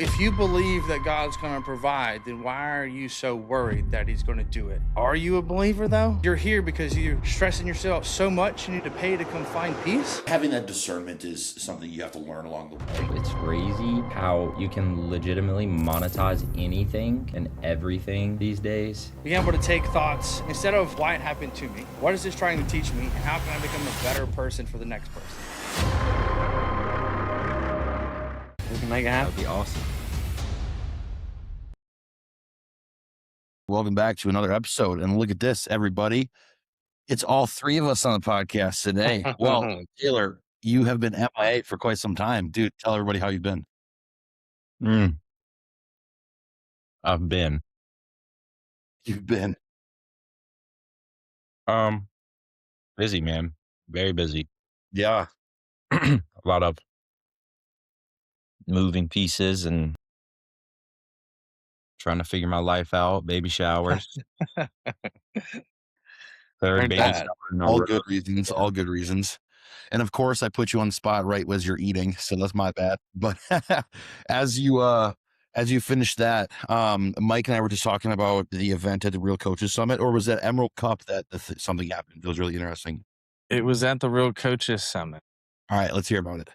If you believe that God's going to provide, then why are you so worried that he's going to do it? Are you a believer though? You're here because you're stressing yourself so much you need to pay to come find peace? Having that discernment is something you have to learn along the way. It's crazy how you can legitimately monetize anything and everything these days. Being able to take thoughts, instead of why it happened to me, what is this trying to teach me, and how can I become a better person for the next person? We can make it happen. That would be awesome. Welcome back to another episode. And look at this, everybody. It's all three of us on the podcast today. Well, Taylor, you have been MIA for quite some time. Dude, tell everybody how you've been. I've been. You've been. Busy, man. Very busy. Yeah. A lot of moving pieces and trying to figure my life out. Baby showers. Third Heard baby that. shower in a All row. good reasons. All good reasons. And of course, I put you on the spot right as you're eating, so that's my bad. But as you finish that, Mike and I were just talking about the event at the Real Coaches Summit, or was that Emerald Cup that something happened? It was really interesting. It was at the Real Coaches Summit. All right, let's hear about it.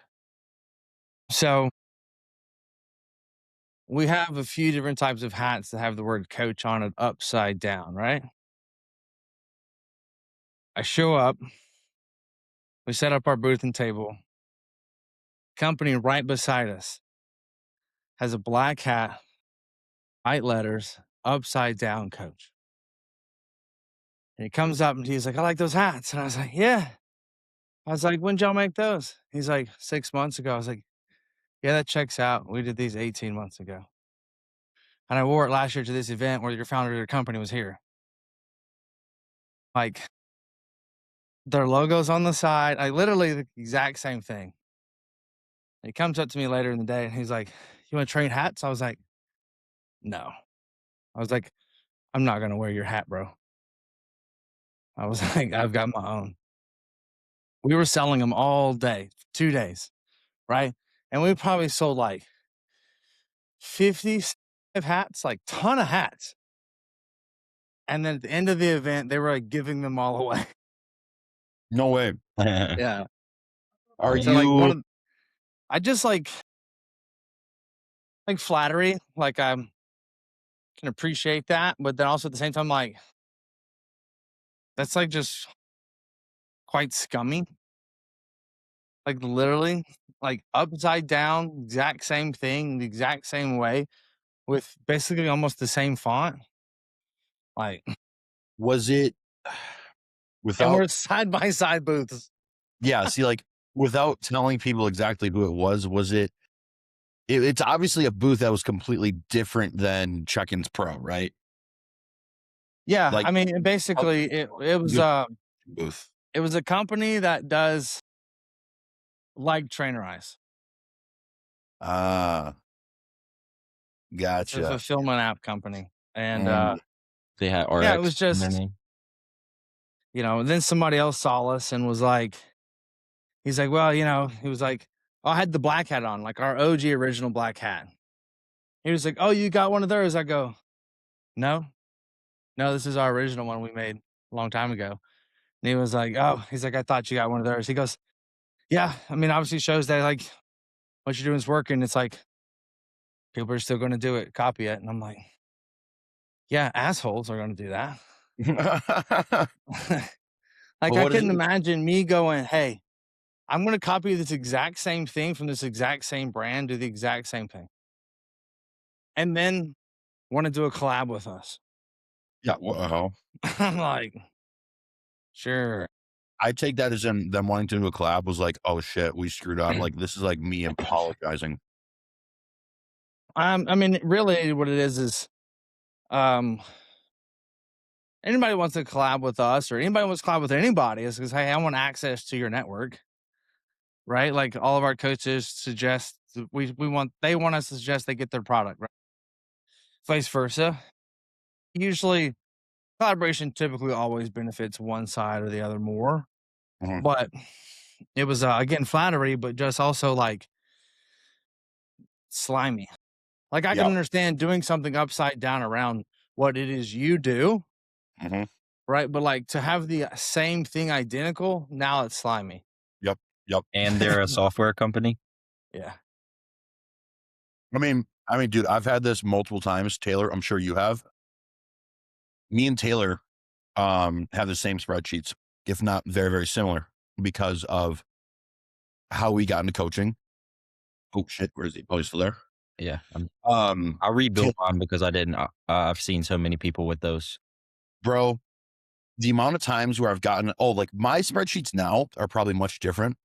So we have a few different types of hats that have the word coach on it upside down, right? I show up. We set up our booth and table. Company right beside us has a black hat, white letters, upside down coach. And he comes up and he's like, I like those hats. And I was like, yeah. I was like, when did y'all make those? He's like, 6 months ago. I was like, yeah, that checks out. We did these 18 months ago. And I wore it last year to this event where your founder of your company was here. Like, their logo's on the side. I literally the exact same thing. He comes up to me later in the day and he's like, you want to trade hats? I was like, no. I was like, I'm not going to wear your hat, bro. I was like, I've got my own. We were selling them all day, 2 days, right? And we probably sold like 50 hats, like ton of hats. And then at the end of the event, they were like giving them all away. No way. Yeah. Are So, you? like, I just like flattery. Like, I can appreciate that, but then also at the same time, like, that's like just quite scummy. Like, literally, like upside down, exact same thing, the exact same way, with basically almost the same font. Like, Was it and without? we're side by side booths. Yeah. See, like without telling people exactly who it was it? It's obviously a booth that was completely different than Check-ins Pro, right? Yeah, Like- I mean, basically, it was Booth. it was a company that does like trainer eyes. Ah, It's a gotcha. fulfillment app company, and They had RX yeah, it was in just their name. then somebody else saw us and was like, he's like, well, he was like, oh, I had the black hat on, like our OG original black hat. He was like, oh, you got one of those? I go, no, this is our original one we made a long time ago. And he was like, oh, he's like, I thought you got one of theirs. He goes, yeah, I mean, obviously shows that like what you're doing is working. It's like people are still going to do it, copy it. And I'm like, yeah, assholes are going to do that. Like, But I what is couldn't it- imagine me going, hey, I'm going to copy this exact same thing from this exact same brand, do the exact same thing, and then want to do a collab with us. Yeah. Well, I'm like, sure. I take that as them wanting to do a collab was like, oh shit, we screwed up. Like this is like me apologizing. I mean, really what it is anybody wants to collab with us or anybody wants to collab with anybody is because, hey, I want access to your network, right? Like all of our coaches suggest they want us to suggest they get their product, right? Vice versa. Usually collaboration typically always benefits one side or the other more. Mhm. But it was again flattery, but just also like slimy. Like I can understand doing something upside down around what it is you do, Mhm. right? But like to have the same thing identical, now it's slimy. Yep. Yep. And they're a software company. Yeah. I mean, dude, I've had this multiple times. Taylor, I'm sure you have. Me and Taylor have the same spreadsheets, if not very, very similar, because of how we got into coaching. Oh shit, where is he? Oh, he's still there. Yeah. Um, I rebuilt Ta- mine because I didn't. I've seen so many people with those. bro, the amount of times where I've gotten, like my spreadsheets now are probably much different,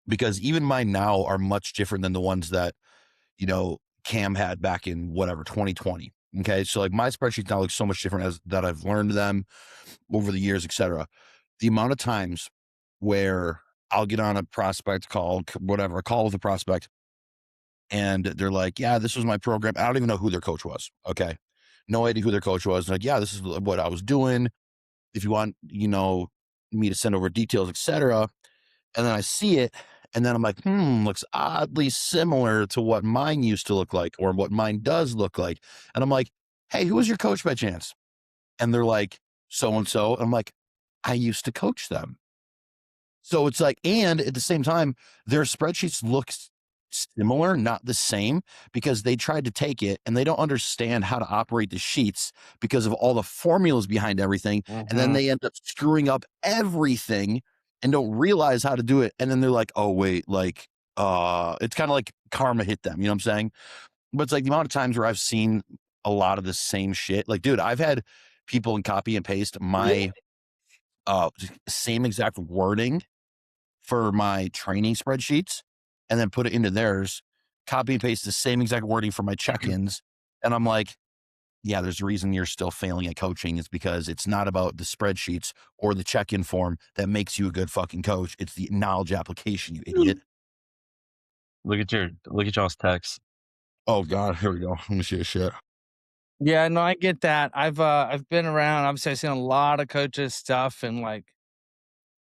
because even mine now are much different than the ones that, Cam had back in whatever, 2020. Okay. So like my spreadsheets now look so much different as that I've learned them over the years, etc. The amount of times where I'll get on a prospect call, whatever, a call with a prospect, and they're like, yeah, this was my program. I don't even know who their coach was. Okay. No idea who their coach was. Like, yeah, this is what I was doing. If you want, me to send over details, etc. And then I see it, and then I'm like, looks oddly similar to what mine used to look like, or what mine does look like. And I'm like, hey, who was your coach by chance? And they're like, so and so. I'm like, I used to coach them. So it's like, and at the same time, their spreadsheets look similar, not the same, because they tried to take it and they don't understand how to operate the sheets because of all the formulas behind everything. And then they end up screwing up everything and don't realize how to do it. And then they're like, oh, wait, like, it's kind of like karma hit them. You know what I'm saying? But it's like the amount of times where I've seen a lot of the same shit. Like, dude, I've had people in copy and paste my same exact wording for my training spreadsheets and then put it into theirs, copy and paste the same exact wording for my check-ins. And I'm like, yeah, there's a reason you're still failing at coaching. It's because it's not about the spreadsheets or the check-in form that makes you a good fucking coach. It's the knowledge application, you idiot. Look at y'all's text. Oh God, here we go. Let me see this shit. Yeah, no, I get that. I've been around. Obviously, I've seen a lot of coaches stuff, and like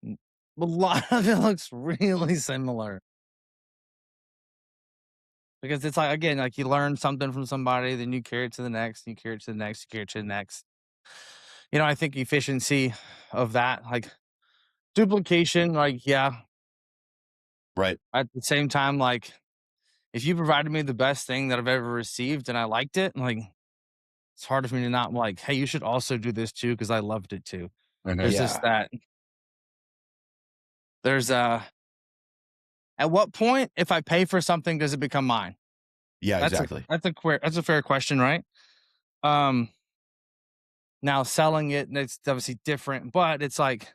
a lot of it looks really similar. Because it's like, again, like you learn something from somebody, then you carry it to the next, you carry it to the next, you carry it to the next. I think efficiency of that, like duplication, like, yeah. Right. At the same time, like, if you provided me the best thing that I've ever received and I liked it, like, it's hard for me to not like, hey, you should also do this too, because I loved it too. There's just that. There's at what point, if I pay for something, does it become mine? Yeah, exactly. That's a fair question, right? Now selling it, it's obviously different, but it's like,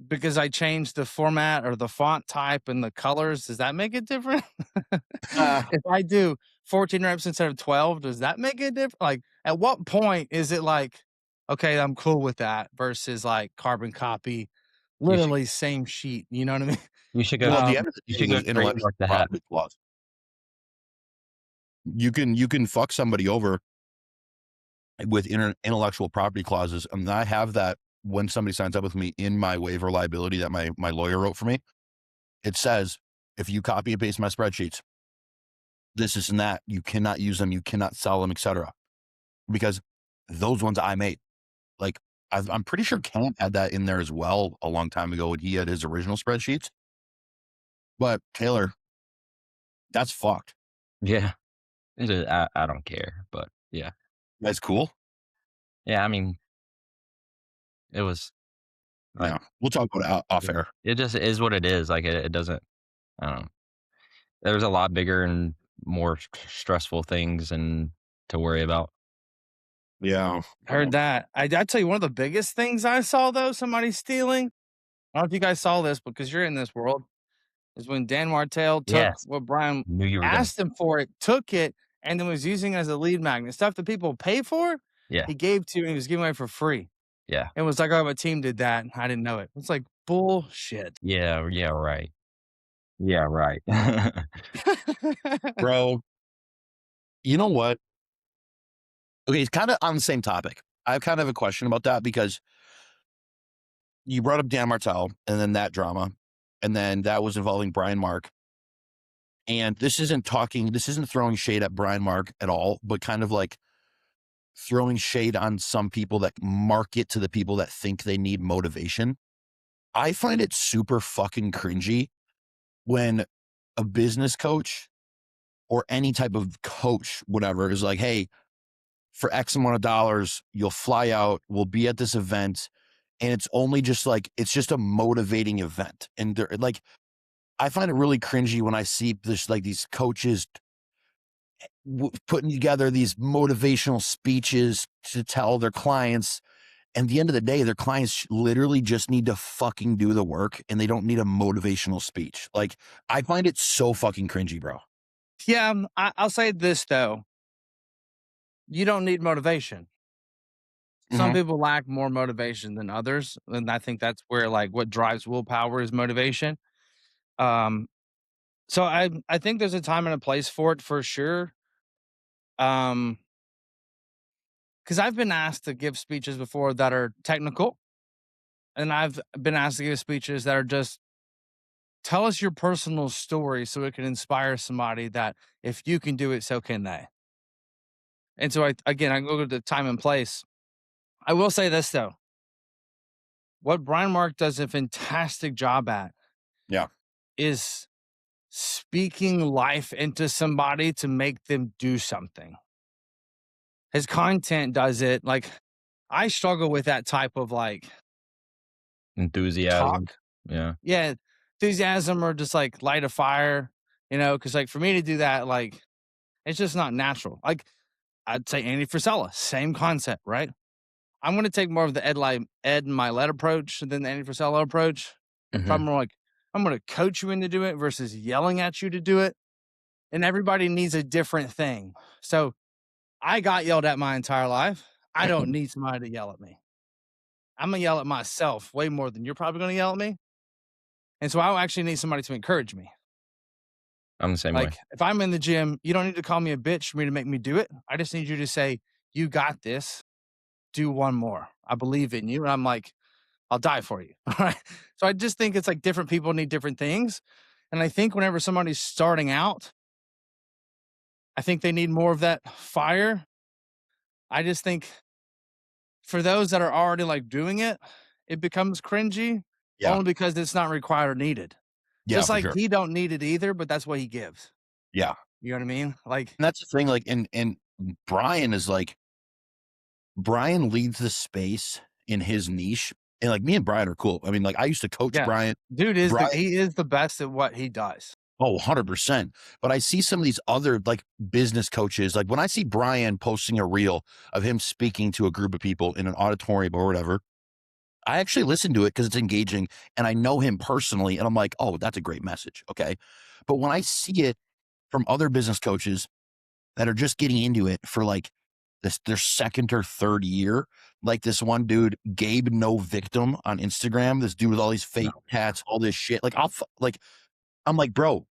because I changed the format or the font type and the colors, does that make it different? If I do 14 reps instead of 12, does that make it different? Like, at what point is it like, okay, I'm cool with that versus like carbon copy, You should, literally same sheet. You know what I mean? you should go. Well, at the Um, end of the You day, should go there's intellectual trademark the hat. property clause. You can fuck somebody over with intellectual property clauses. And I have that when somebody signs up with me in my waiver liability that my lawyer wrote for me. It says, if you copy and paste my spreadsheets, this and that, you cannot use them, you cannot sell them, etc. Because those ones I made. Like, I'm pretty sure Cam had that in there as well a long time ago when he had his original spreadsheets. But Taylor, that's fucked. Yeah. I don't care, but yeah. That's cool. Yeah, I mean, it was like, Yeah, we'll talk about it off air. it just is what it is. Like it doesn't, I don't know. There's a lot bigger and more stressful things and to worry about. Yeah, Heard that. I tell you, one of the biggest things I saw though, somebody stealing. I don't know if you guys saw this because you're in this world. Is when Dan Martell took Yes. what Brian Knew you were gonna. asked him for, it took it, and then was using it as a lead magnet. Stuff that people pay for, Yeah. he gave to, and he was giving away for free. Yeah. It was like, oh, my team did that. I didn't know it. It's like bullshit. Yeah. Yeah. Right. Yeah. Right. bro. You know what? Okay, it's kind of on the same topic. I have kind of a question about that because you brought up Dan Martell and then that drama, and then that was involving Brian Mark. And this isn't throwing shade at Brian Mark at all, but kind of like throwing shade on some people that market to the people that think they need motivation. I find it super fucking cringy when a business coach or any type of coach, whatever, is like, hey, for X amount of dollars, you'll fly out, we'll be at this event. And it's only just like, it's just a motivating event. And they're like, I find it really cringy when I see this, like these coaches putting together these motivational speeches to tell their clients. And at the end of the day, their clients literally just need to fucking do the work and they don't need a motivational speech. Like, I find it so fucking cringy, bro. Yeah, I'll say this though. You don't need motivation. Some people lack more motivation than others. And I think that's where like what drives willpower is motivation. So I think there's a time and a place for it for sure. Because I've been asked to give speeches before that are technical, and I've been asked to give speeches that are just tell us your personal story so it can inspire somebody that if you can do it, so can they. And so I go to the time and place. I will say this though. What Brian Mark does a fantastic job at is speaking life into somebody to make them do something. His content does it. Like, I struggle with that type of like Enthusiasm. talk. Yeah. Enthusiasm or just like light a fire, because like for me to do that, like it's just not natural. Like I'd say Andy Frisella, same concept, right? I'm going to take more of the Ed Milet approach than the Andy Frisella approach. Mhm. I'm more like, I'm going to coach you into do it versus yelling at you to do it. And everybody needs a different thing. So I got yelled at my entire life. I don't need somebody to yell at me. I'm going to yell at myself way more than you're probably going to yell at me. And so I actually need somebody to encourage me. I'm the same way. Like if I'm in the gym, you don't need to call me a bitch for me to make me do it. I just need you to say, you got this. Do one more. I believe in you. And I'm like, I'll die for you. All right. So I just think it's like different people need different things. And I think whenever somebody's starting out, I think they need more of that fire. I just think for those that are already like doing it, it becomes cringy only because it's not required or needed. Just like he don't need it either, but that's what he gives. Yeah. You know what I mean? Like, and that's the thing. Like, and Brian is like, Brian leads the space in his niche. And like me and Brian are cool. I mean, like I used to coach Brian. Dude he is the best at what he does. Oh, 100%. But I see some of these other like business coaches, like when I see Brian posting a reel of him speaking to a group of people in an auditorium or whatever, I actually listen to it because it's engaging and I know him personally. And I'm like, oh, that's a great message. Okay. But when I see it from other business coaches that are just getting into it for like their second or third year, like this one dude, Gabe No Victim on Instagram, this dude with all these fake tats, all this shit. Like I'm like, bro,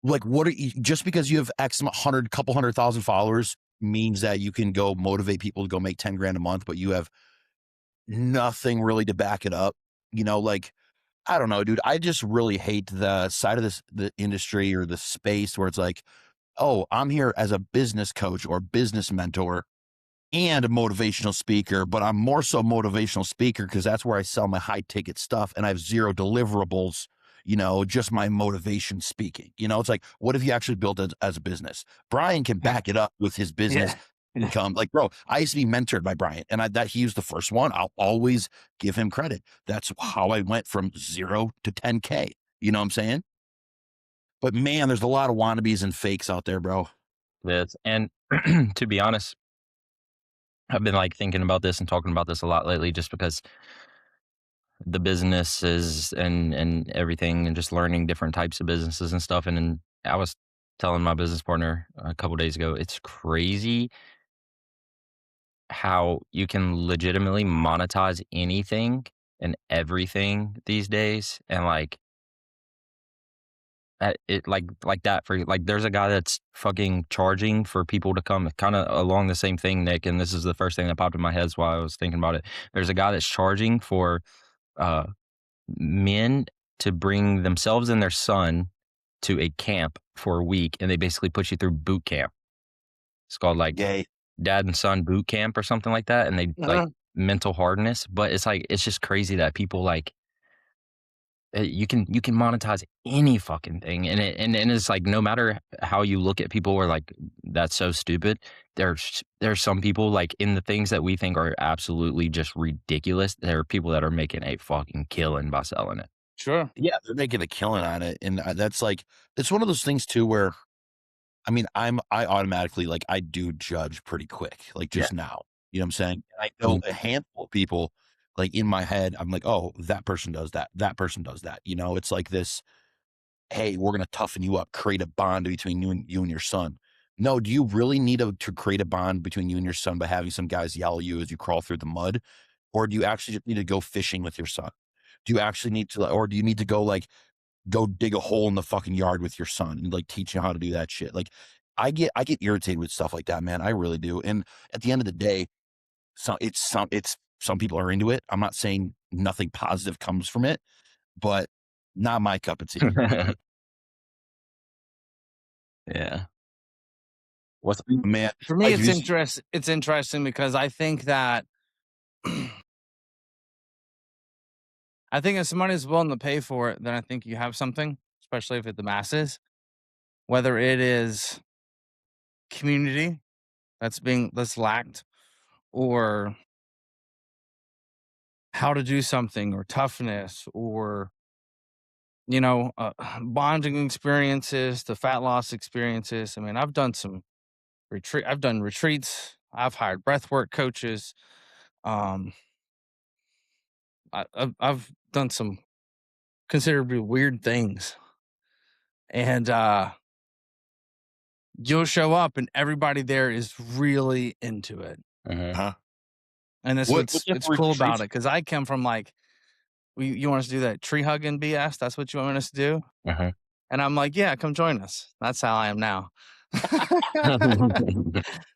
like what are you, just because you have couple 100,000 followers means that you can go motivate people to go make 10 grand a month, but you have nothing really to back it up. Like, I don't know, dude. I just really hate the side of the industry or the space where it's like, oh, I'm here as a business coach or business mentor and a motivational speaker, but I'm more so motivational speaker because that's where I sell my high ticket stuff and I have zero deliverables, just my motivation speaking. It's like, what if you actually built it as a business? Brian can back it up with his business income. Like, bro, I used to be mentored by Brian and that he was the first one. I'll always give him credit. That's how I went from 0 to 10K. You know what I'm saying? But man, there's a lot of wannabes and fakes out there, bro. Yes. And to be honest, I've been like thinking about this and talking about this a lot lately just because the businesses and everything and just learning different types of businesses and stuff. And then I was telling my business partner a couple days ago, it's crazy how you can legitimately monetize anything and everything these days. And like, it like that for like there's a guy that's fucking charging for people to come kind of along the same thing, Nick, and this is the first thing that popped in my head while I was thinking about it. There's a guy that's charging for men to bring themselves and their son to a camp for a week, and they basically put you through boot camp. It's called like Yay. Dad and Son Boot Camp or something like that, and they like mental hardness. But it's like it's just crazy that people like you can monetize any fucking thing, and it's like no matter how you look at people, are like that's so stupid. There's some people like in the things that we think are absolutely just ridiculous. There are people that are making a fucking killing by selling it. Sure. Yeah, they're making a killing on it, and that's like it's one of those things too where, I mean, I automatically like I do judge pretty quick, like just now. You know what I'm saying? And I know a handful of people, like in my head, I'm like, oh, that person does that. That person does that. You know, it's like this. Hey, we're gonna toughen you up, create a bond between you and your son. No, do you really need to create a bond between you and your son by having some guys yell at you as you crawl through the mud, or do you actually just need to go fishing with your son? Do you actually need to, or do you need to go dig a hole in the fucking yard with your son and like teach him how to do that shit? Like, I get irritated with stuff like that, man. I really do. And at the end of the day, some people are into it. I'm not saying nothing positive comes from it, but not my cup of tea. Yeah. What's man? For me, like, it's interesting because I think that I think if somebody's willing to pay for it, then I think you have something, especially if it's the masses. Whether it is community that's lacked, or how to do something, or toughness, or bonding experiences, the fat loss experiences. I mean, I've done retreats. I've hired breathwork coaches. I've done some considerably weird things, and you'll show up and everybody there is really into it. huh? And that's What what's cool about it, because I come from like, you want us to do that tree hugging BS? That's what you want us to do? And I'm like, yeah, come join us. That's how I am now.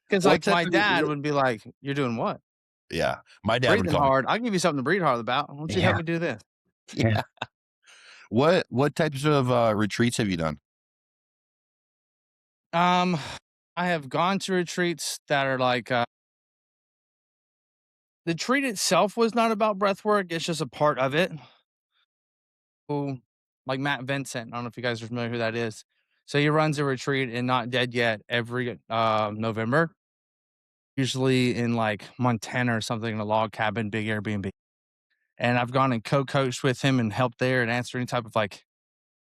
Because like my dad would be like, you're doing what? Yeah, my dad would Breathing call me. hard. I'll give you something to breathe hard about. Why don't you help me do this? Yeah. What types of retreats have you done? I have gone to retreats that are like, the retreat itself was not about breath work. It's just a part of it. Who, like Matt Vincent. I don't know if you guys are familiar who that is. So he runs a retreat in Not Dead Yet every November, usually in like Montana or something, in a log cabin, big Airbnb. And I've gone and co-coached with him and helped there and answer any type of like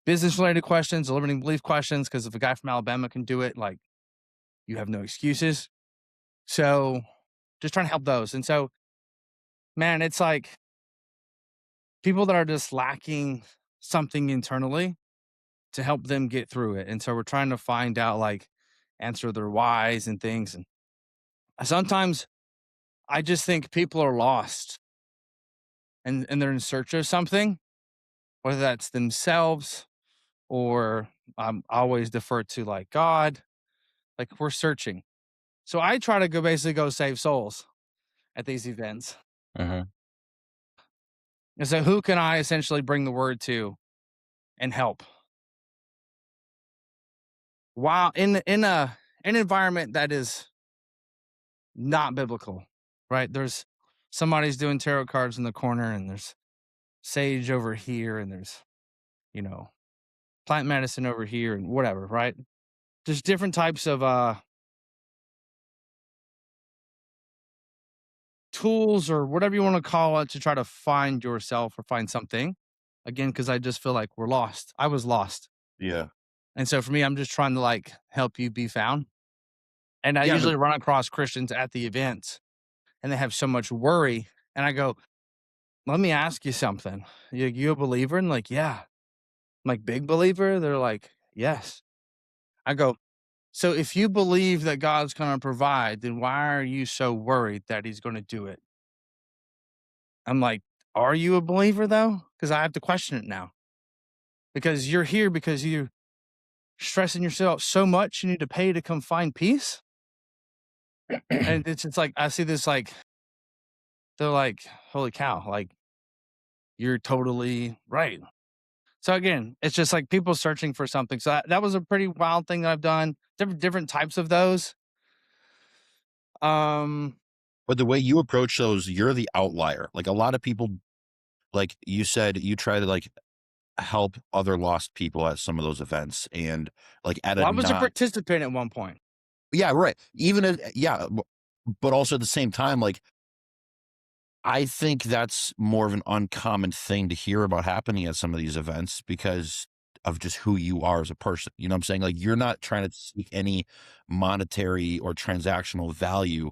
business related questions, limiting belief questions. Because if a guy from Alabama can do it, like, you have no excuses. So just trying to help those. And so, man, it's like people that are just lacking something internally to help them get through it. And so we're trying to find out, like, answer their whys and things. And sometimes I just think people are lost and they're in search of something, whether that's themselves or I always defer to like God, like we're searching. So I try to basically go save souls at these events. And so who can I essentially bring the word to and help? While in an environment that is not biblical, right? There's somebody's doing tarot cards in the corner, and there's sage over here, and there's, plant medicine over here, and whatever, right? There's different types of tools or whatever you want to call it to try to find yourself or find something. Again, because I just feel like we're lost. I was lost. Yeah. And so for me, I'm just trying to like help you be found. And I usually run across Christians at the events, and they have so much worry. And I go, let me ask you something. You a believer? And like, yeah. I'm like, big believer? They're like, yes. I go, so if you believe that God's going to provide, then why are you so worried that he's going to do it? I'm like, are you a believer though? Because I have to question it now. Because you're here because you're stressing yourself so much you need to pay to come find peace. And it's like, I see this, like, they're like, holy cow, like, you're totally right. So again, it's just like people searching for something. So that was a pretty wild thing that I've done. Different types of those. But the way you approach those, you're the outlier. Like a lot of people, like you said, you try to like help other lost people at some of those events, and like at Well, a I was a not, participant at one point. yeah, right. Even but also at the same time, like I think that's more of an uncommon thing to hear about happening at some of these events because of just who you are as a person. You know what I'm saying? Like you're not trying to seek any monetary or transactional value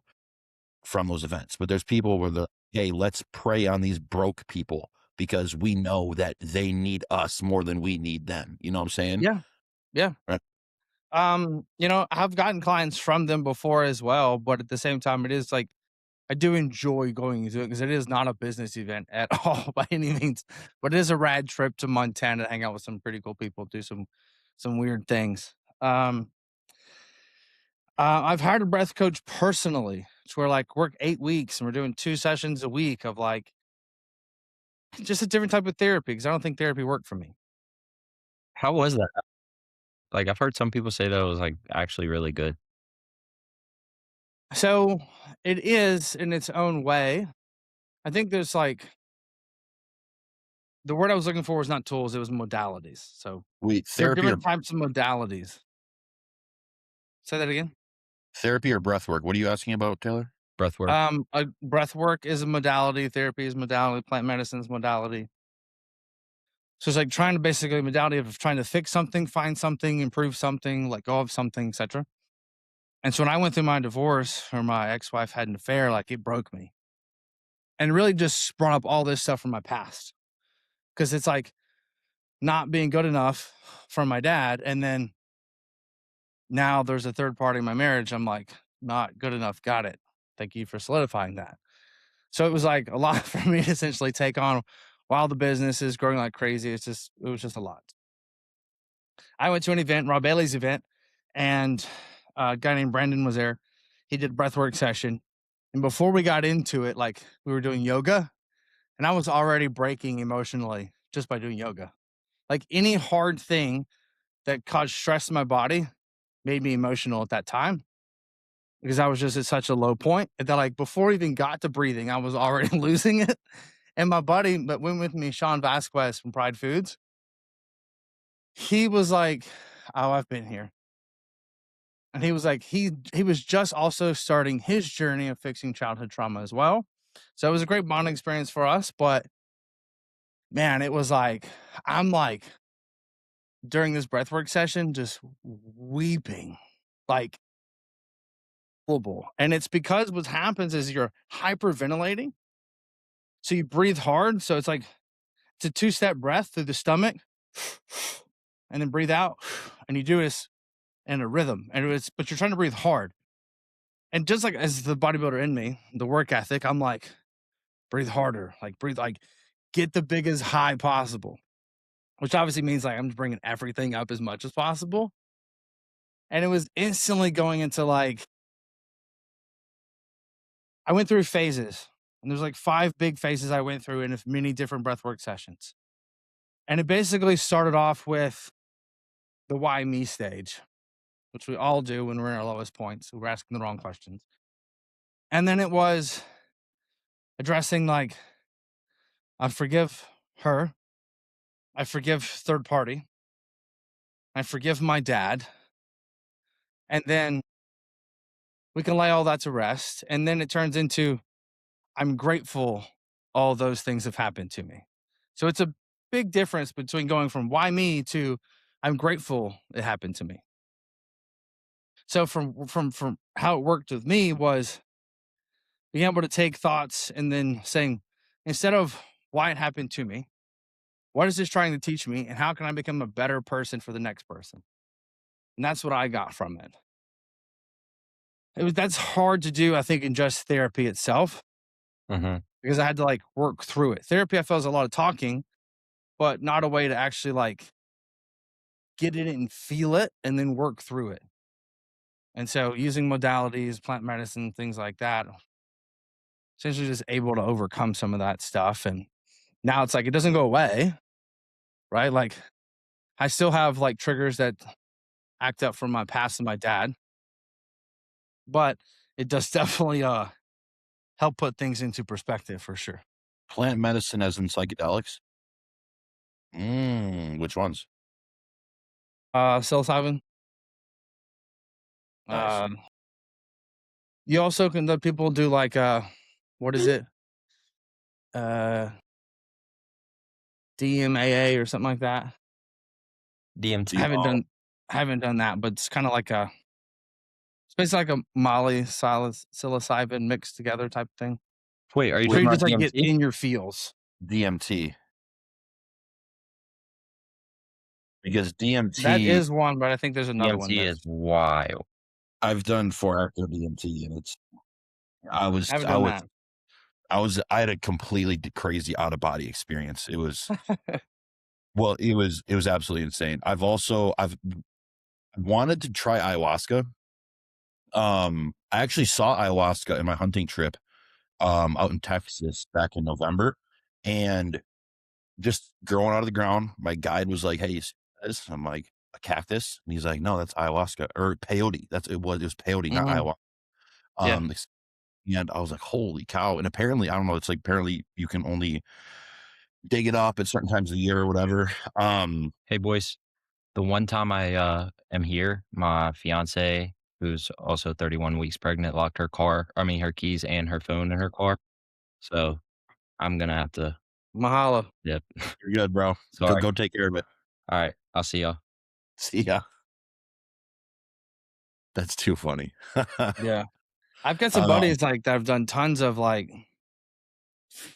from those events. But there's people where hey, let's prey on these broke people because we know that they need us more than we need them. You know what I'm saying? Yeah. Yeah. Right. I've gotten clients from them before as well, but at the same time, it is like I do enjoy going to it because it is not a business event at all by any means, but it is a rad trip to Montana to hang out with some pretty cool people, do some weird things. I've hired a breath coach personally. It's where like work 8 weeks and we're doing 2 sessions a week of like just a different type of therapy because I don't think therapy worked for me. How was that? Like, I've heard some people say that it was, like, actually really good. So it is in its own way. I think there's like the word I was looking for was not tools, it was modalities. So Wait, there are different types of modalities. Say that again. therapy or breath work? What are you asking about, Taylor? Breath work. Breath work is a modality, therapy is modality, plant medicine is modality. So it's like trying to basically modality of trying to fix something, find something, improve something, let go of something, etc. And so when I went through my divorce or my ex-wife had an affair, like it broke me. And really just brought up all this stuff from my past. Cause it's like not being good enough from my dad. And then now there's a third party in my marriage. I'm like, not good enough. Got it. Thank you for solidifying that. So it was like a lot for me to essentially take on while the business is growing like crazy. It was just a lot. I went to an event, Rob Bailey's event, and a guy named Brandon was there. He did a breathwork session. And before we got into it, like we were doing yoga, and I was already breaking emotionally just by doing yoga. Like any hard thing that caused stress in my body made me emotional at that time because I was just at such a low point that like before I even got to breathing, I was already losing it. And my buddy that went with me, Sean Vasquez from Pride Foods, he was like, "Oh, I've been here." And he was like, he was just also starting his journey of fixing childhood trauma as well. So it was a great bonding experience for us. But man, it was like, I'm like, during this breathwork session, just weeping, like, horrible. And it's because what happens is you're hyperventilating. So you breathe hard. So it's like, it's a 2-step breath through the stomach and then breathe out. And you do this in a rhythm. But you're trying to breathe hard. And just like as the bodybuilder in me, the work ethic, I'm like, breathe harder, like breathe, like get the biggest high possible, which obviously means like I'm just bringing everything up as much as possible. And it was instantly going into like, I went through phases and there's like 5 big phases I went through in many different breathwork sessions. And it basically started off with the why me stage, which we all do when we're in our lowest points. So we're asking the wrong questions. And then it was addressing like, I forgive her. I forgive third party. I forgive my dad. And then we can lay all that to rest. And then it turns into, I'm grateful all those things have happened to me. So it's a big difference between going from why me to I'm grateful it happened to me. So from how it worked with me was being able to take thoughts and then saying, instead of why it happened to me, what is this trying to teach me? And how can I become a better person for the next person? And that's what I got from it. That's hard to do, I think, in just therapy itself, because I had to like work through it. Therapy, I feel, is a lot of talking, but not a way to actually like get in it and feel it and then work through it. And so using modalities, plant medicine, things like that, essentially just able to overcome some of that stuff. And now it's like, it doesn't go away, right? Like I still have like triggers that act up from my past and my dad, but it does definitely help put things into perspective for sure. Plant medicine as in psychedelics? Which ones? Psilocybin. Nice. Um, you also can let people do like what is it? Uh, DMAA or something like that. I DMT. haven't done that, but it's kind of like it's basically like a Molly psilocybin mixed together type thing. Wait, are you Where talking you about just like get DMT? in your feels. DMT. Because That DMT, is one, but I think there's another one DMT that's is wild. I've done 4-actor DMT, and it's I was haven't I done was that. I had a completely crazy out of body experience. It was well, it was absolutely insane. I've wanted to try ayahuasca. I actually saw ayahuasca in my hunting trip out in Texas back in November, and just growing out of the ground, my guide was like, "Hey, you see this?" I'm like, "A cactus?" And he's like, "No, that's ayahuasca or peyote." It was peyote, not Mhm. ayahuasca. Yeah. Um, and I was like, "Holy cow!" And apparently, I don't know. It's like apparently you can only dig it up at certain times of the year or whatever. Hey, boys. The one time I am here, my fiance, who's also 31 weeks pregnant, locked her keys and her phone in her car. So I'm gonna have to Mahalo. dip. You're good, bro. Sorry. Go take care of it. All right. I'll see y'all. See ya. That's too funny. Yeah. I've got some um, buddies like that have done tons of like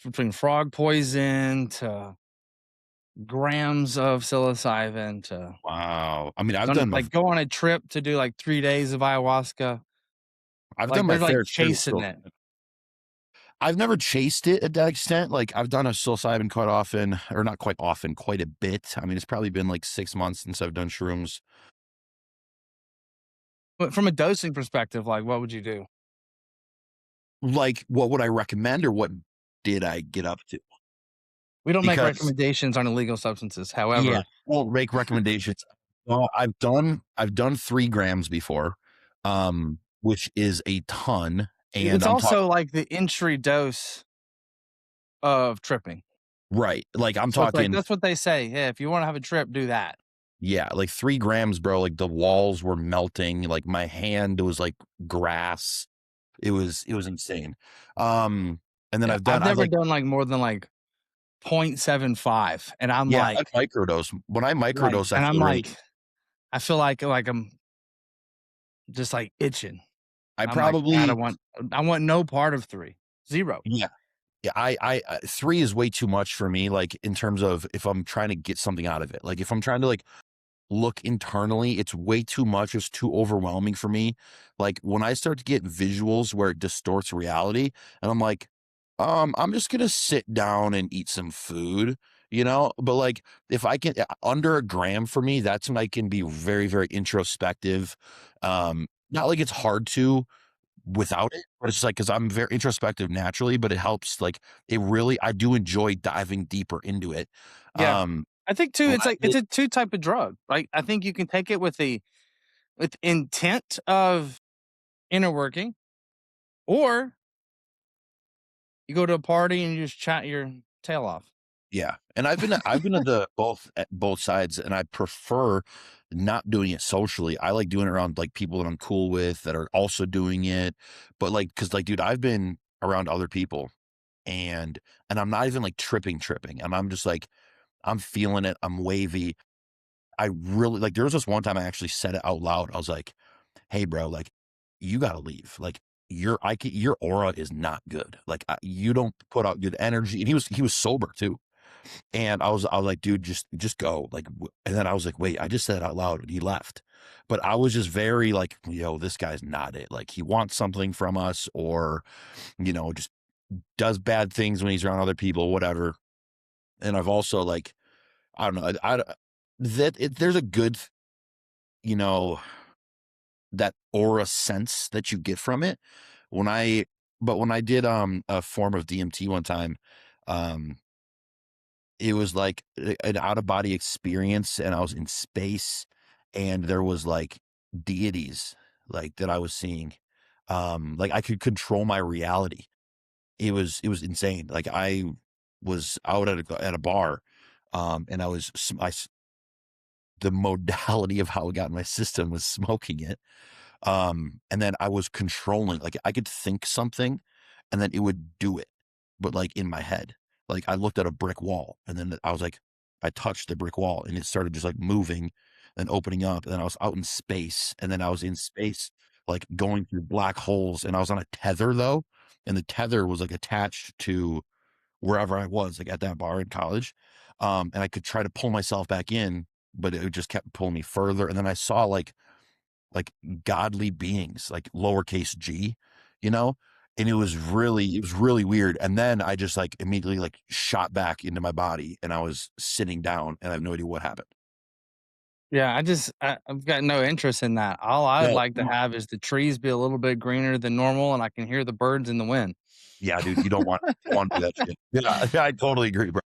between frog poison to grams of psilocybin to wow. I mean, I've done like go on a trip to do like 3 days of ayahuasca. Like my they're like fair share of chasing it. I've never chased it at that extent. Like I've done a psilocybin quite often, or not quite often, quite a bit. I mean, it's probably been like 6 months since I've done shrooms. But from a dosing perspective, like what would you do? Like, what would I recommend, or what did I get up to? We don't make Because recommendations on illegal substances. yeah, However, well, make recommendations. Well, I've done 3 grams before, which is a ton, and it's I'm talking also like the entry dose of tripping. right. Like I'm So it's like talking, that's what they say. Yeah, if you want to have a trip, do that. yeah, like 3 grams, bro. Like the walls were melting. Like my hand was like grass. It was insane. And then Yeah, I've I've never like, done like more than like 0.75, and I'm yeah, I like, microdose. When I right, microdose, I and I'm feel really, like, I feel like I'm just like itching. I I'm like, God, probably, I want no part of 3, 0. yeah, yeah. 3 is way too much for me. Like in terms of if I'm trying to get something out of it, like if I'm trying to like look internally, it's way too much. It's too overwhelming for me. Like when I start to get visuals where it distorts reality, and I'm like, I'm just gonna sit down and eat some food, you know? But like if I can under a gram for me, that's when I can be very, very introspective. Not like it's hard to without it, but it's just like because I'm very introspective naturally, but it helps like it really I do enjoy diving deeper into it. Yeah, Um I think too. when It's I like it's did a two type of drug, right? I think you can take it with intent of inner working, or you go to a party and you just chat your tail off. Yeah, and I've been to the both at both sides, and I prefer not doing it socially. I like doing it around like people that I'm cool with that are also doing it. But like, cause like, dude, I've been around other people and I'm not even like tripping, and I'm just like I'm feeling it. I'm wavy. I really like. There was this one time I actually said it out loud. I was like, "Hey, bro, like you gotta leave. Like your aura is not good. Like you don't put out good energy." And he was sober too. And I was like, dude, just go. Like, and then I was like, wait, I just said it out loud and he left. But I was just very like, yo, this guy's not it. Like he wants something from us or, just does bad things when he's around other people, whatever. And I've also like, I don't know, there's a good, you know, that aura sense that you get from it. But when I did, a form of DMT one time, um, it was like an out of body experience, and I was in space, and there was like deities like that I was seeing. Like I could control my reality. It was insane. Like I was out at a bar, and the modality of how it got in my system was smoking it. And then I was controlling, like I could think something and then it would do it, but like in my head. Like I looked at a brick wall and then I was like, I touched the brick wall and it started just like moving and opening up. And then I was out in space, and then I was in space, like going through black holes, and I was on a tether though. And the tether was like attached to wherever I was, like at that bar in college. And I could try to pull myself back in, but it just kept pulling me further. And then I saw like godly beings, like lowercase g, you know? And it was really weird. And then I just like immediately like shot back into my body, and I was sitting down, and I have no idea what happened. Yeah, I've got no interest in that. All I'd No, like to have is the trees be a little bit greener than normal, and I can hear the birds in the wind. yeah, dude, you don't want to do that shit. Yeah, I totally agree, bro.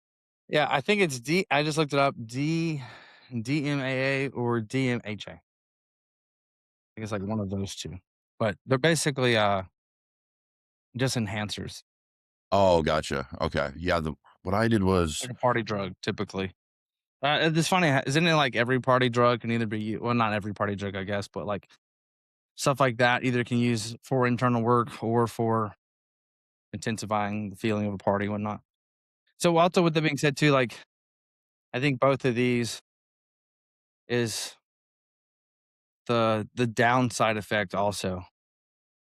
Yeah, I think it's I just looked it up. DMAA or DMHA. I think it's like one of those two. But they're basically just enhancers. Oh, gotcha. Okay. Yeah, what I did was, Like a party drug, typically. It's funny, isn't it like every party drug can either be well, not every party drug, I guess, but like stuff like that either can use for internal work or for intensifying the feeling of a party and whatnot. So also with that being said too, like I think both of these is the downside effect also.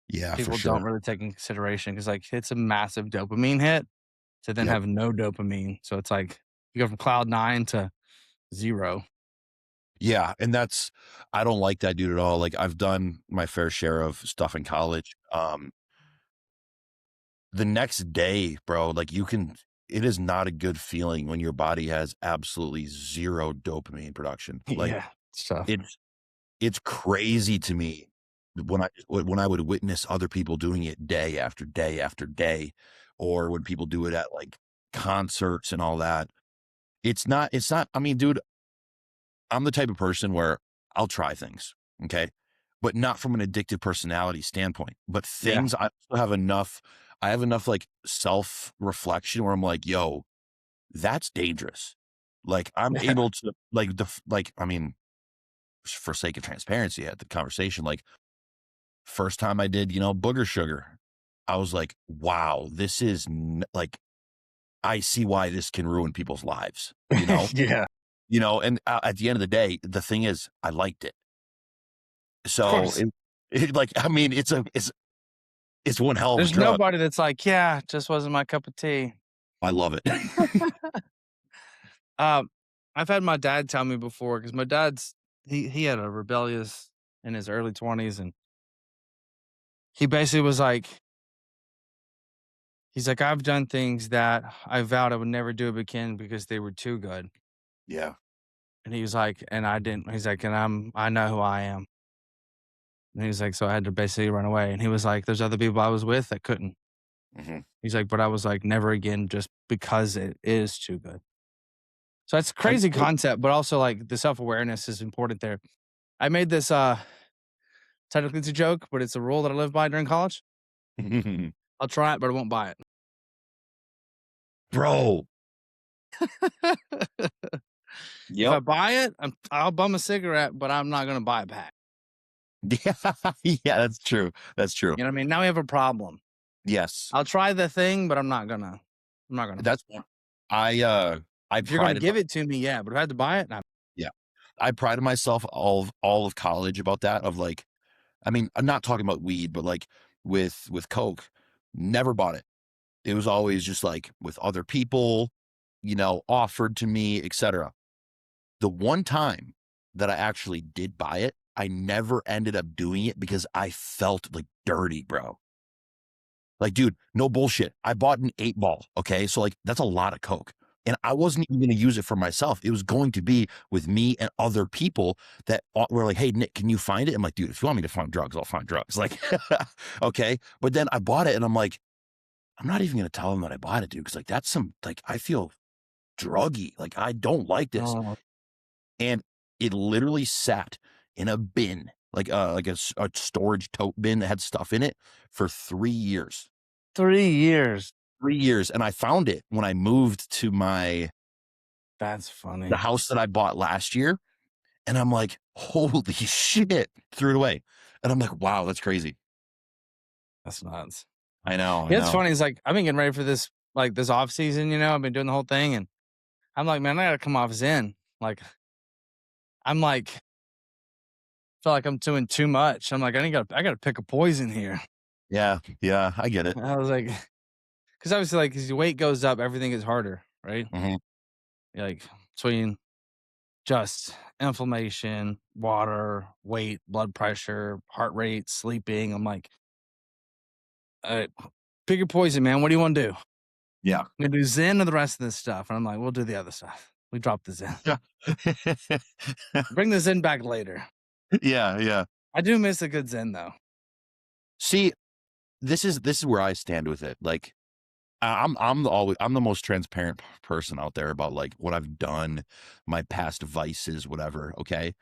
yeah, for People sure. don't really take in consideration because like it's a massive dopamine hit to then Yep. have no dopamine. So it's like you go from cloud 9 to 0. Yeah, and I don't like that dude at all. Like I've done my fair share of stuff in college. The next day, bro, like it is not a good feeling when your body has absolutely zero dopamine production. Like Yeah, stuff. it's crazy to me when I would witness other people doing it day after day after day, or when people do it at like concerts and all that. It's not, I mean, dude, I'm the type of person where I'll try things, okay? But not from an addictive personality standpoint. But Yeah. things I have enough like self-reflection where I'm like, yo, that's dangerous. Like I'm able to I mean, for sake of transparency at the conversation, like first time I did, booger sugar, I was like, wow, this is like, I see why this can ruin people's lives, Yeah. and at the end of the day, the thing is, I liked it. Of So course. like, I mean, it's one hell of a There's drug. nobody that's like, yeah, just wasn't my cup of tea. I love it. I've had my dad tell me before because my dad's he had a rebellious in his early 20s, and he basically was like, he's like, I've done things that I vowed I would never do it again because they were too good. Yeah. And he was like, and I didn't. He's like, and I know who I am. And he was like, so I had to basically run away. And he was like, there's other people I was with that couldn't. Mhm. He's like, but I was like, never again, just because it is too good. So it's a crazy concept, but also like the self-awareness is important there. I made this technically it's a joke, but it's a rule that I live by during college. I'll try it, but I won't buy it. Bro. If I buy it, I'll bum a cigarette, but I'm not gonna buy a pack. Yeah, that's true. That's true. You know what I mean? Now we have a problem. Yes. I'll try the thing, but I'm not gonna. That's I If you're gonna give it to me, yeah. But if I had to buy it, Yeah. I prided myself all of college about that, of like, I mean, I'm not talking about weed, but like with Coke, never bought it. It was always just like with other people, offered to me, etc. The one time that I actually did buy it, I never ended up doing it because I felt like dirty, bro. Like, dude, no bullshit. I bought an 8-ball. Okay. So like, that's a lot of Coke. And I wasn't even going to use it for myself. It was going to be with me and other people that were like, hey, Nick, can you find it? I'm like, dude, if you want me to find drugs, I'll find drugs. Like, okay. But then I bought it and I'm like, I'm not even going to tell them that I bought it, dude. Cause like, that's I feel druggy. Like, I don't like this. Oh, And it literally sat in a bin, like a storage tote bin that had stuff in it for 3 years. 3 years. 3 years, and I found it when I moved to That's the funny. house that I bought last year, and I'm like, "Holy shit." Threw it away, and I'm like, "Wow, that's crazy." That's nuts. I know, I Yeah, it's know. funny. It's like I've been getting ready for this, like this off season. I've been doing the whole thing, and I'm like, man, I gotta come off Zen. Like, I'm like, feel like I'm doing too much. I'm like, I gotta pick a poison here. Yeah, yeah, I get it. I was like, because obviously, like, as your weight goes up, everything is harder, right? Mhm. Like between just inflammation, water, weight, blood pressure, heart rate, sleeping. I'm like, uh, pick your poison, man. What do you want to do? Yeah. I'm gonna do Zen or the rest of this stuff. And I'm like, we'll do the other stuff. We drop the Zen. Yeah. Bring the Zen back later. Yeah, yeah. I do miss a good Zen though. See, this is where I stand with it. Like, I'm the most transparent person out there about, like, what I've done, my past vices, whatever, okay?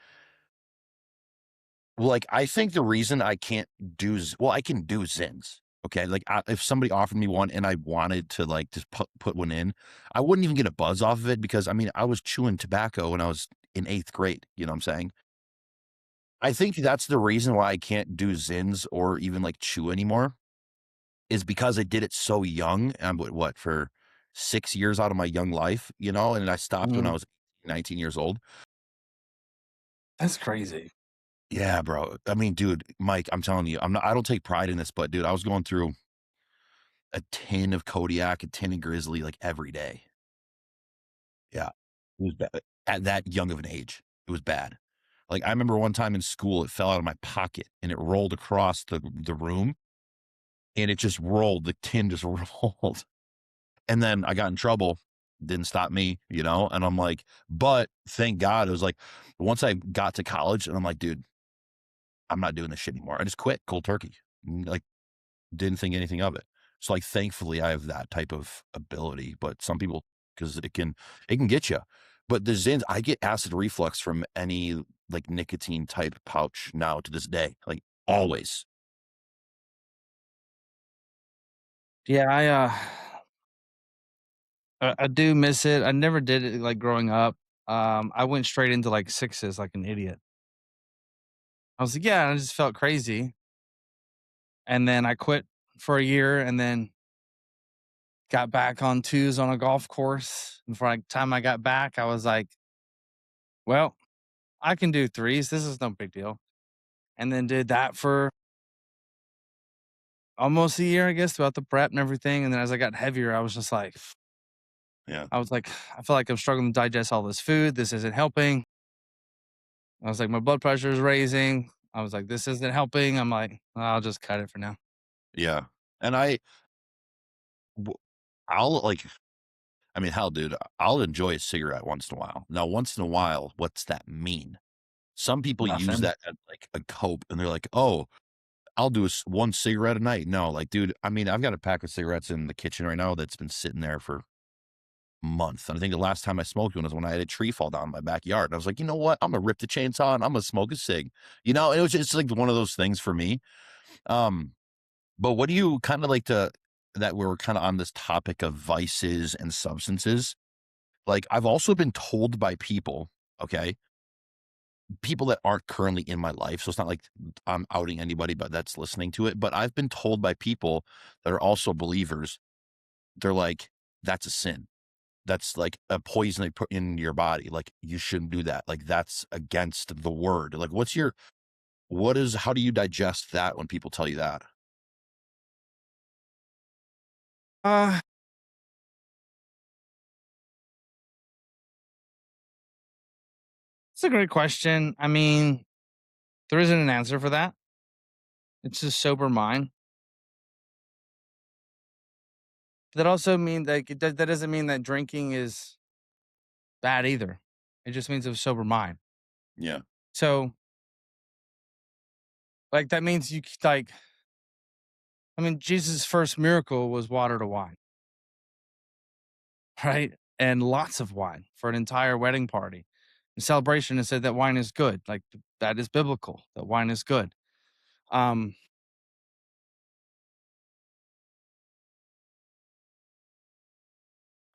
Well, like, I think the reason I can't do I can do Zins, okay? Like, if somebody offered me one and I wanted to, like, just put one in, I wouldn't even get a buzz off of it because, I mean, I was chewing tobacco when I was in 8th grade, you know what I'm saying? I think that's the reason why I can't do Zins or even, like, chew anymore is because I did it so young. And what, for 6 years out of my young life, and I stopped when I Mm, was 19 years old. that's crazy. Yeah, bro. I mean, dude, Mike, I'm telling you, I don't take pride in this, but dude, I was going through a tin of Kodiak, a tin of Grizzly, like, every day. Yeah. It was bad. At that young of an age, it was bad. Like, I remember one time in school, it fell out of my pocket and it rolled across the room and it just rolled. The tin just rolled. And then I got in trouble. Didn't stop me, and I'm like, but thank God it was like once I got to college and I'm like, dude, I'm not doing this shit anymore. I just quit cold turkey. Like, didn't think anything of it. So, like, thankfully I have that type of ability, but some people, because it can get you. But the Zins, I get acid reflux from any, like, nicotine type pouch now to this day, like, always. Yeah, I do miss it. I never did it like growing up. I went straight into like sixes like an idiot. I was like, yeah, I just felt crazy. And then I quit for a year and then got back on twos on a golf course. And for like time I got back, I was like, well, I can do threes. This is no big deal. And then did that for almost a year, I guess, throughout the prep and everything. And then as I got heavier, I was just like, Yeah. I was like, I feel like I'm struggling to digest all this food. This isn't helping. I was like, my blood pressure is raising. I was like, this isn't helping. I'm like, I'll just cut it for now. Yeah. And w- I'll like, I mean, hell, dude, I'll enjoy a cigarette once in a while. Now, once in a while, what's that mean? Some people use Nothing. that as like a cope and they're like, oh, I'll do one cigarette a night. No, like, dude, I mean, I've got a pack of cigarettes in the kitchen right now that's been sitting there for a month. And I think the last time I smoked one was when I had a tree fall down in my backyard. And I was like, you know what? I'm going to rip the chainsaw and I'm going to smoke a cig, and it was just like one of those things for me. Um, but what do you kind of like that we're kind of on this topic of vices and substances? Like, I've also been told by people, okay, people that aren't currently in my life. So it's not like I'm outing anybody, but that's listening to it. But I've been told by people that are also believers, they're like, that's a sin. That's like a poison they put in your body. Like, you shouldn't do that. Like, that's against the word. Like, how do you digest that when people tell you that? Uh, it's a great question. I mean, there isn't an answer for that. It's just sober mind. That also means like that doesn't mean that drinking is bad either. It just means a sober mind. Yeah. So like that means like I mean Jesus' first miracle was water to wine, right? and lots of wine for an entire wedding party and celebration and said that wine is good. Like that is biblical, that wine is good. Um,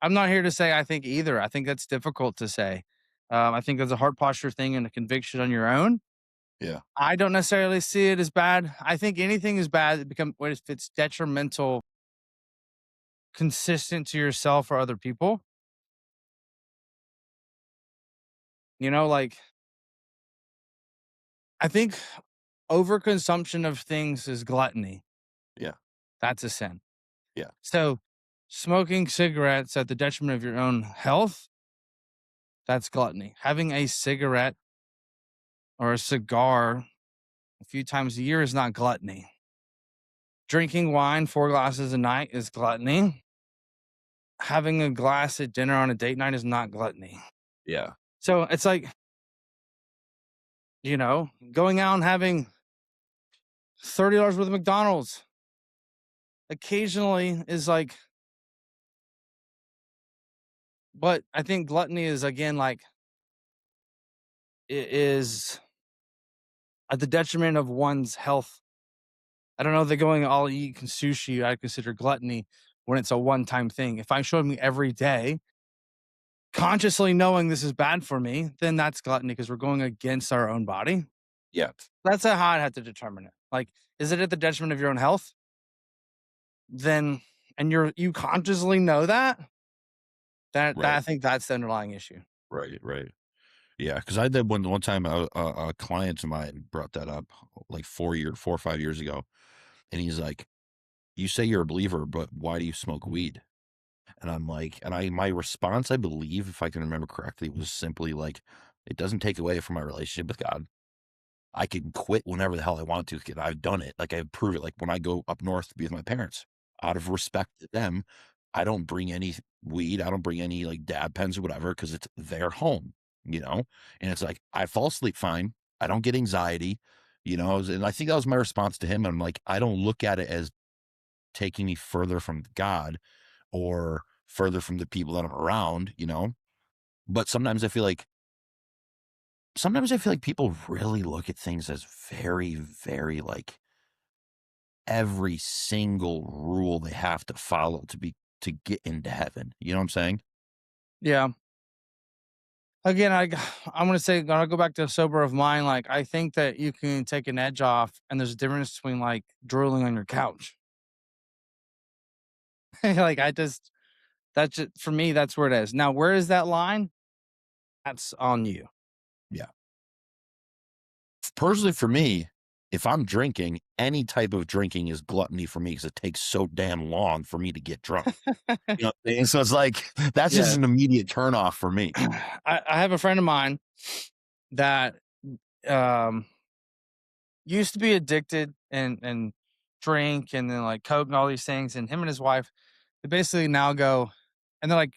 I'm not here to say I think either. I think that's difficult to say. I think there's a heart posture thing and a conviction on your own. Yeah. I don't necessarily see it as bad. I think anything is bad if it's detrimental, consistent to yourself or other people. Like I think overconsumption of things is gluttony. Yeah. That's a sin. Yeah. So smoking cigarettes at the detriment of your own health, that's gluttony. Having a cigarette or a cigar a few times a year is not gluttony. Drinking wine 4 glasses a night is gluttony. Having a glass at dinner on a date night is not gluttony. Yeah. So it's like, going out and having $30 worth of McDonald's occasionally is like, but I think gluttony is again like it is at the detriment of one's health. I don't know. They're going all eat sushi. I consider gluttony when it's a one-time thing. If I'm showing me every day, consciously knowing this is bad for me, then that's gluttony because we're going against our own body. Yeah. That's how I'd have to determine it. Like, is it at the detriment of your own health? Then, and you consciously know that Right. I think that's the underlying issue. Right. Yeah, because I did one time a client of mine brought that up like 4 or 5 years ago, and he's like, "You say you're a believer, but why do you smoke weed?" And I'm like, my response, I believe, if I can remember correctly, was simply like, "It doesn't take away from my relationship with God. I can quit whenever the hell I want to. 'Cause I've done it. Like I prove it. Like when I go up north to be with my parents, out of respect to them, I don't bring any weed. I don't bring any like dab pens or whatever because it's their home, And it's like I fall asleep fine. I don't get anxiety, And I think that was my response to him. I'm like, I don't look at it as taking me further from God or further from the people that I'm around, But sometimes I feel like people really look at things as very, very like every single rule they have to follow to get into heaven. You know what I'm saying? Yeah. Again, I'm gonna say, gonna go back to sober of mind. Like, I think that you can take an edge off, and there's a difference between like drooling on your couch. Like, that's just for me. That's where it is. Now, where is that line? That's on you. Yeah. Personally, for me, if I'm drinking, any type of drinking is gluttony for me because it takes so damn long for me to get drunk. And so it's like that's just an immediate turnoff for me. I have a friend of mine that used to be addicted and drink and then like coke and all these things, and him and his wife, they basically now go, and they're like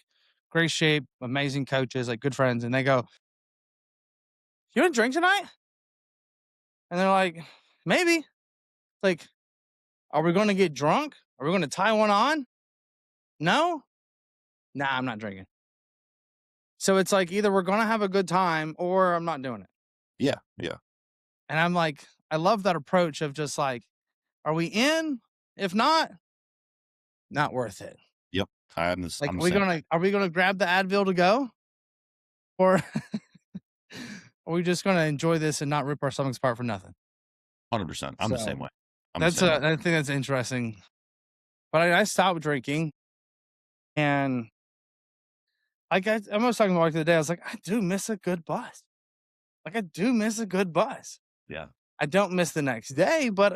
great shape, amazing coaches, like good friends, and they go, "You want to drink tonight?" And they're like, "Maybe." Like, are we going to get drunk? Are we going to tie one on? No. Nah, I'm not drinking. So it's like either we're going to have a good time or I'm not doing it. Yeah. And I'm like, I love that approach of just like, are we in? If not worth it. Yep. I'm the Like, same. are we gonna grab the Advil to go, or are we just gonna enjoy this and not rip our stomachs apart for nothing? 100%. I'm the same way. I think that's interesting. But I stopped drinking, and I was talking about it the other day. I was like, I do miss a good buzz. Like, I do miss a good buzz. Yeah. I don't miss the next day, but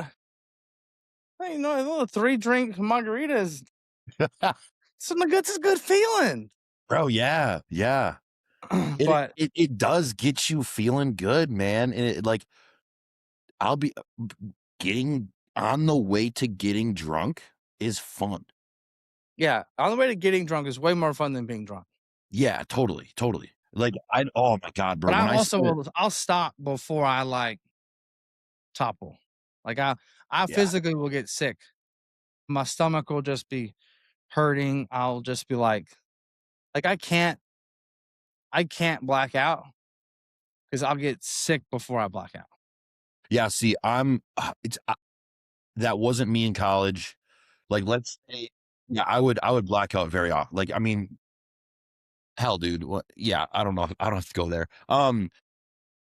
a little 3-drink margaritas. It's a good feeling. Bro, yeah. But It does get you feeling good, man. And I'll be getting on the way to getting drunk is fun. yeah, on the way to getting drunk is way more fun than being drunk. Yeah, totally. Like oh my God, bro. But I'll stop before I like topple. Like I physically will get sick. My stomach will just be hurting. I'll just be like Like I can't black out because I'll get sick before I black out. Yeah, see, that wasn't me in college. Like, let's say, yeah, I would black out very often. Like, I mean, hell, dude, what? Yeah, I don't know. I don't have to go there.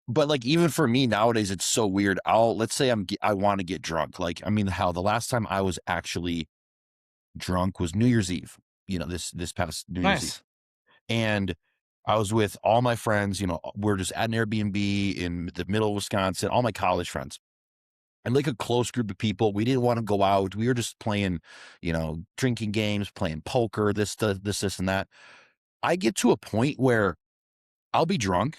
But like even for me nowadays, it's so weird. Let's say I want to get drunk. Like, I mean, hell, the last time I was actually drunk was New Year's Eve. You know, this past New Year's Eve, Nice. and I was with all my friends. You know, we're just at an Airbnb in the middle of Wisconsin. All my college friends. And like a close group of people. We didn't want to go out. We were just playing, you know, drinking games, playing poker, this, and that. I get to a point where I'll be drunk,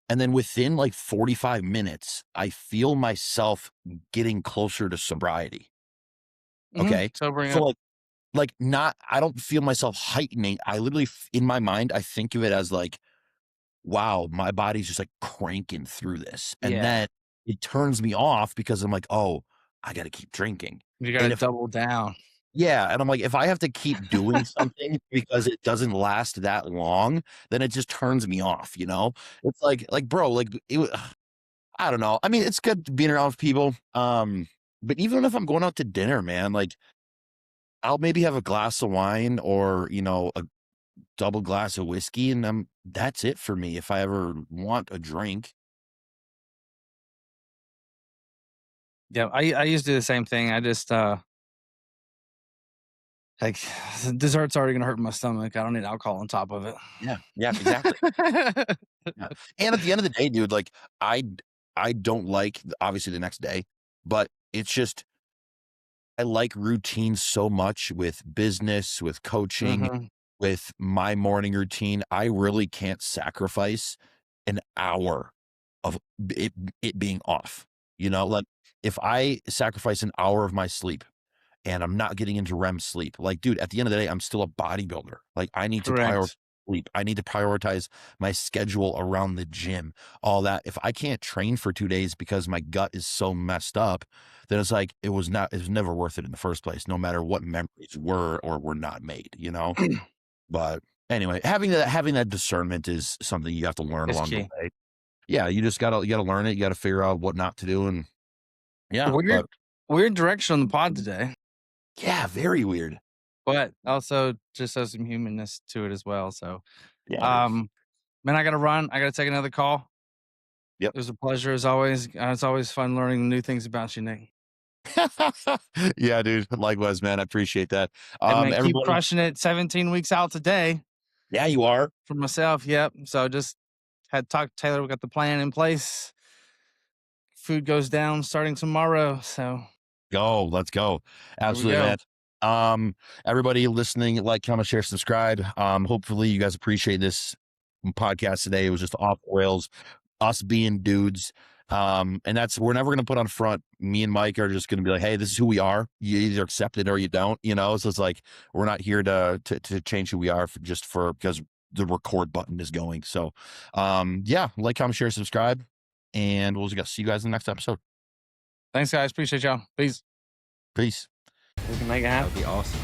and then within like 45 minutes, I feel myself getting closer to sobriety. Okay. Sobering So up. like not, I don't feel myself heightening. I literally, in my mind, I think of it as like, wow, my body's just like cranking through this. And Yeah. then it turns me off because I'm like, oh, I got to keep drinking. You got to double down. Yeah. And I'm like, if I have to keep doing something because it doesn't last that long, then it just turns me off, you know? It's like, bro, like, I don't know. I mean, it's good being around with people. But even if I'm going out to dinner, man, like, I'll maybe have a glass of wine or, you know, a double glass of whiskey, and that's it for me if I ever want a drink. Yeah, I used to do the same thing. I just like dessert's already gonna hurt my stomach. I don't need alcohol on top of it. Yeah, exactly. Yeah. And at the end of the day, dude, like I don't like obviously the next day, but it's just I like routine so much with business, with coaching, Mhm. with my morning routine. I really can't sacrifice an hour of it being off. You know, like if I sacrifice an hour of my sleep and I'm not getting into REM sleep, like, dude, at the end of the day, I'm still a bodybuilder. Like, I need to prioritize Correct. sleep. I need to prioritize my schedule around the gym, all that. If I can't train for 2 days because my gut is so messed up, then it's like it was never worth it in the first place, no matter what memories were or were not made, you know? But anyway, having that discernment is something you have to learn It's along the key. way. Yeah, you gotta learn it. You gotta figure out what not to do, and yeah, but Weird direction on the pod today, yeah, very weird. but also just has some humanness to it as well. So, Yeah, man, I gotta run. I gotta take another call. Yep. It was a pleasure as always. It's always fun learning new things about you, Nick. yeah, dude. Likewise, man. I appreciate that. And man, keep Everybody, crushing it. 17 weeks out today yeah, you are. for myself. Yep. So just had talked to Taylor. We got the plan in place. Food goes down starting tomorrow. So Let's go. here we Absolutely, go. man. Everybody listening, like, comment, share, subscribe. Hopefully you guys appreciate this podcast today. It was just off the rails, us being dudes. And we're never going to put on front. Me and Mike are just going to be like, hey, this is who we are. You either accept it or you don't, you know? So it's like, we're not here to change who we are because the record button is going. So, yeah, like, comment, share, subscribe, and we'll just see you guys in the next episode. Thanks, guys. Appreciate y'all. Peace. Peace. We can make it That happen. would be awesome.